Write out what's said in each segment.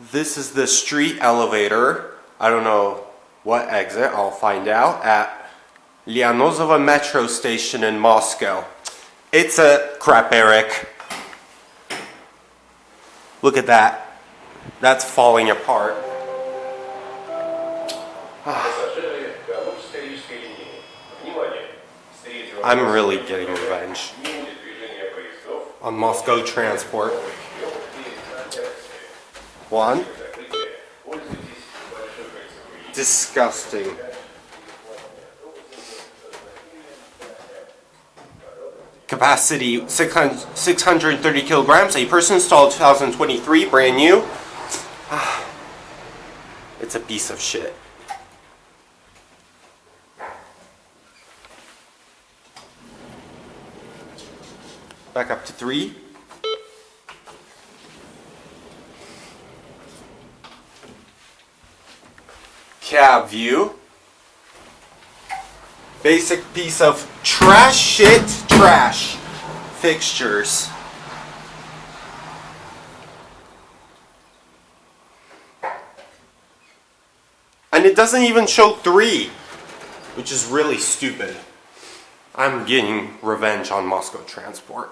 This is the street elevator. I don't know what exit, I'll find out, at Lianozovo metro station in Moscow. It's a crap, Eric. Look at that. That's falling apart. I'm really getting revenge on Moscow Transport. One. Disgusting. Capacity 630 kilograms. A person installed 2023, brand new. It's a piece of shit. Back up to 3. Cab view. Basic piece of trash shit, trash. Fixtures. And it doesn't even show 3, which is really stupid. I'm getting revenge on Moscow Transport.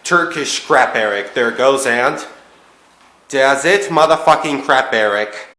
Turkish crap, Eric. There goes, and does it, motherfucking crap, Eric.